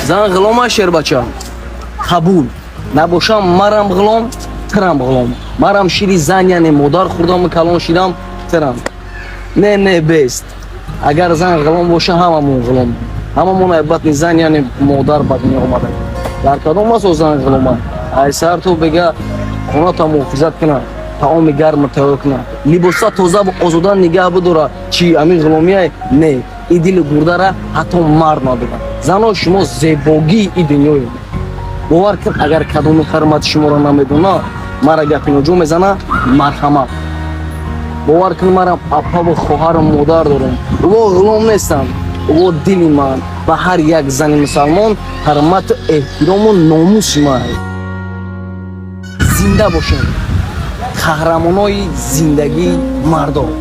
зан ғулома шербача қабул набошам марам ғулом тирам ғулом марам шири зан яъне модар хурдам калон шидам тирам не бест агар зан ғулом боша ҳамамон ғулом ҳамамон айбатни зан яъне модар ба дунё омада дар кадом асос зан ғулома ай сар ту бега хоната муҳофизат кина таоми гарм тайёр кина либоса тоза озода нигаҳ бидора чи ами ғуломия не и дили гурдара ҳатто мард надора зано шумо зебогии и дунёе бовар кун агар кадоми хармати шуморо намедона мара гапи ноҷо мезана марҳамат бовар кун мара апаву хоҳару модар дорам во ғулом нестам во дили ман ба ҳар як зани мусалмон ҳармату эҳтирому номуси ман зинда бошем қаҳрамонои зиндагии мардон